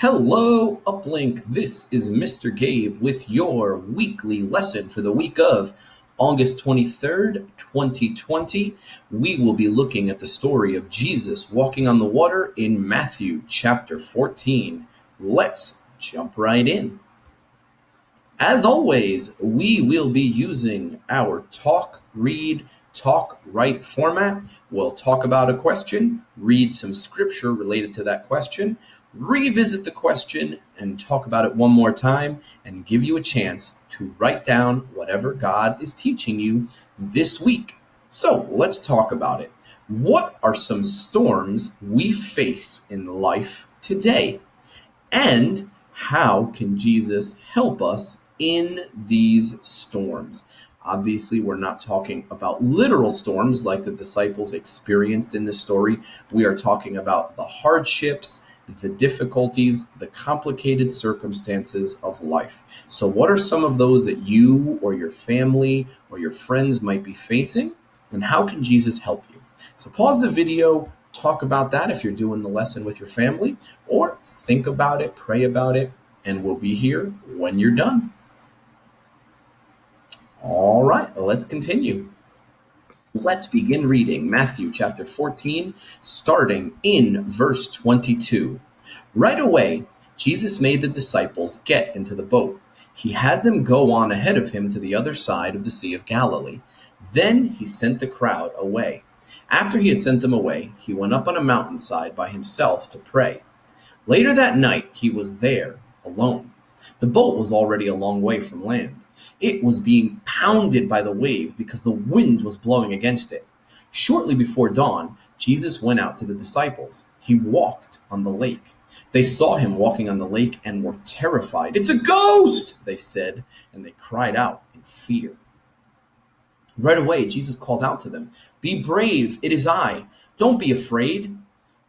Hello, Uplink. This is Mr. Gabe with your weekly lesson for the week of August 23rd, 2020. We will be looking at the story of Jesus walking on the water in Matthew chapter 14. Let's jump right in. As always, we will be using our talk, read, talk, write format. We'll talk about a question, read some scripture related to that question, revisit the question and talk about it one more time, and give you a chance to write down whatever God is teaching you this week. So let's talk about it. What are some storms we face in life today? And how can Jesus help us in these storms? Obviously, we're not talking about literal storms like the disciples experienced in this story. We are talking about the hardships, the difficulties, the complicated circumstances of life. So what are some of those that you or your family or your friends might be facing? And how can Jesus help you? So pause the video, talk about that if you're doing the lesson with your family, or think about it, pray about it, and we'll be here when you're done. All right, let's continue. Let's begin reading Matthew chapter 14, starting in verse 22. Right away, Jesus made the disciples get into the boat. He had them go on ahead of him to the other side of the Sea of Galilee. Then he sent the crowd away. After he had sent them away, he went up on a mountainside by himself to pray. Later that night, he was there alone. The boat was already a long way from land. It was being pounded by the waves because the wind was blowing against it. Shortly before dawn, Jesus went out to the disciples. He walked on the lake. They saw him walking on the lake and were terrified. "It's a ghost!" they said, and they cried out in fear. Right away, Jesus called out to them, "Be brave, it is I. Don't be afraid."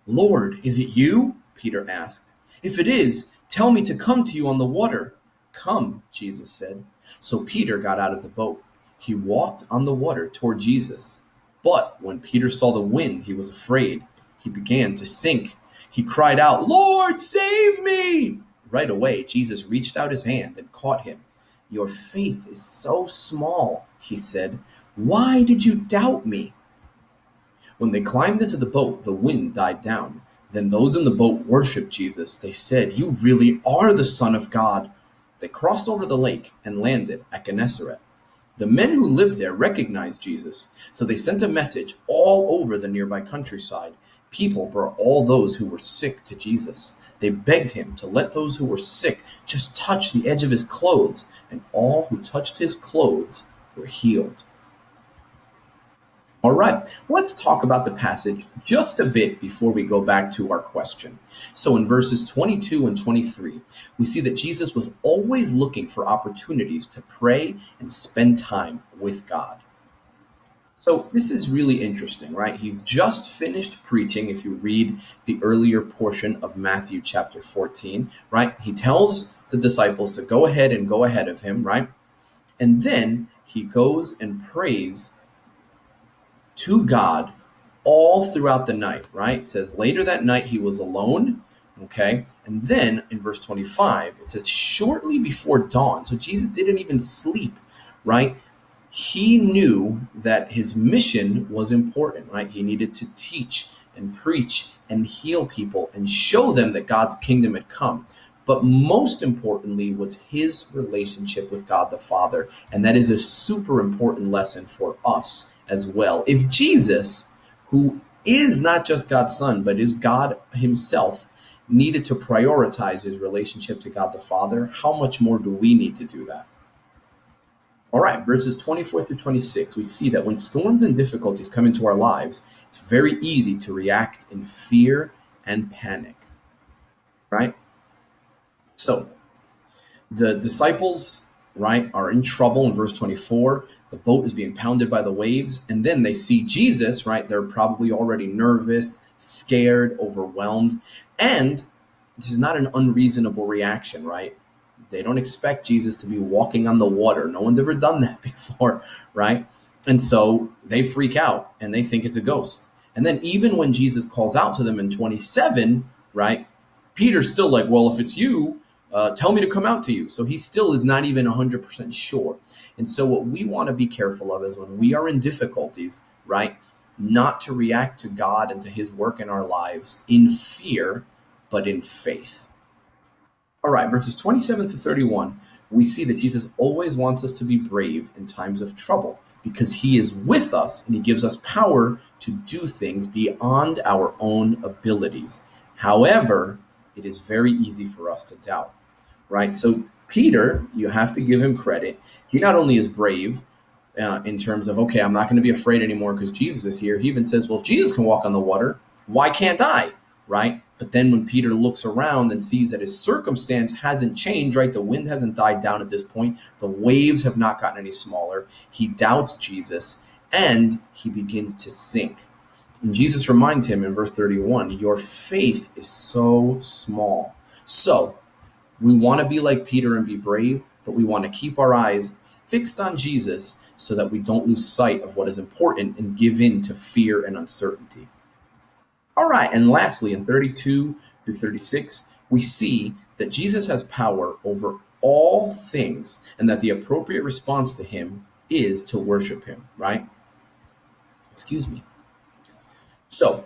"Lord, is it you?" Peter asked. "If it is, tell me to come to you on the water." "Come," Jesus said. So Peter got out of the boat. He walked on the water toward Jesus. But when Peter saw the wind, he was afraid. He began to sink. He cried out, "Lord, save me!" Right away, Jesus reached out his hand and caught him. "Your faith is so small," he said. "Why did you doubt me?" When they climbed into the boat, the wind died down. Then those in the boat worshiped Jesus. They said, "You really are the Son of God." They crossed over the lake and landed at Gennesaret. The men who lived there recognized Jesus, so they sent a message all over the nearby countryside. People brought all those who were sick to Jesus. They begged him to let those who were sick just touch the edge of his clothes, and all who touched his clothes were healed. All right, let's talk about the passage just a bit before we go back to our question. So in verses 22 and 23, we see that Jesus was always looking for opportunities to pray and spend time with God. So this is really interesting, right? He just finished preaching. If you read the earlier portion of Matthew chapter 14, right? He tells the disciples to go ahead of him, right? And then he goes and prays to God all throughout the night, right? It says later that night he was alone, okay? And then in verse 25, it says shortly before dawn. So Jesus didn't even sleep, right? He knew that his mission was important, right? He needed to teach and preach and heal people and show them that God's kingdom had come. But most importantly was his relationship with God the Father. And that is a super important lesson for us as well. If Jesus, who is not just God's Son, but is God himself, needed to prioritize his relationship to God the Father, how much more do we need to do that? All right, verses 24 through 26, we see that when storms and difficulties come into our lives, it's very easy to react in fear and panic, right? So the disciples, right, are in trouble in verse 24. The boat is being pounded by the waves. And then they see Jesus, right? They're probably already nervous, scared, overwhelmed. And this is not an unreasonable reaction, right? They don't expect Jesus to be walking on the water. No one's ever done that before, right? And so they freak out and they think it's a ghost. And then even when Jesus calls out to them in 27, right, Peter's still like, well, if it's you, tell me to come out to you. So he still is not even 100% sure. And so what we want to be careful of is when we are in difficulties, right, not to react to God and to his work in our lives in fear, but in faith. All right, verses 27 to 31, we see that Jesus always wants us to be brave in times of trouble because he is with us and he gives us power to do things beyond our own abilities. However, it is very easy for us to doubt, right? So Peter, you have to give him credit. He not only is brave in terms of, okay, I'm not going to be afraid anymore because Jesus is here. He even says, well, if Jesus can walk on the water, why can't I, right? But then when Peter looks around and sees that his circumstance hasn't changed, right? The wind hasn't died down at this point. The waves have not gotten any smaller. He doubts Jesus and he begins to sink. And Jesus reminds him in verse 31, your faith is so small. So we want to be like Peter and be brave, but we want to keep our eyes fixed on Jesus so that we don't lose sight of what is important and give in to fear and uncertainty. All right, and lastly, in 32 through 36, we see that Jesus has power over all things and that the appropriate response to him is to worship him, right? Excuse me. So,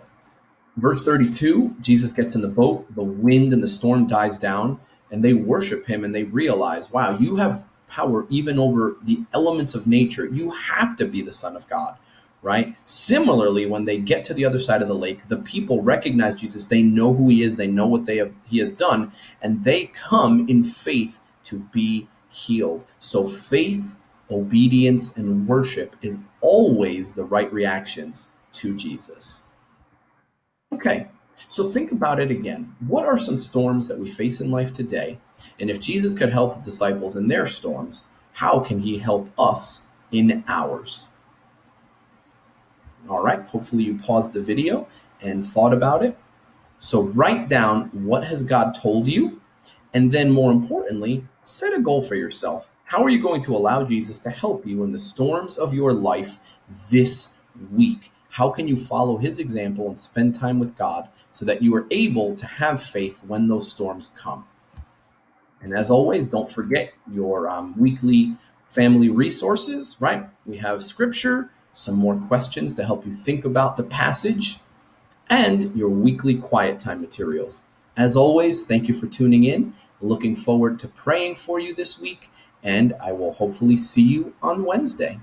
verse 32, Jesus gets in the boat, the wind and the storm dies down, and they worship him and they realize, wow, you have power even over the elements of nature. You have to be the Son of God. Right? Similarly, when they get to the other side of the lake, the people recognize Jesus. They know who he is. They know what he has done, and they come in faith to be healed. So faith, obedience, and worship is always the right reactions to Jesus. Okay, so think about it again. What are some storms that we face in life today? And if Jesus could help the disciples in their storms, how can he help us in ours? All right, hopefully you paused the video and thought about it. So write down what has God told you, and then more importantly, set a goal for yourself. How are you going to allow Jesus to help you in the storms of your life this week? How can you follow his example and spend time with God so that you are able to have faith when those storms come? And as always, don't forget your weekly family resources, right? We have scripture, some more questions to help you think about the passage, and your weekly quiet time materials. As always, thank you for tuning in. Looking forward to praying for you this week, and I will hopefully see you on Wednesday.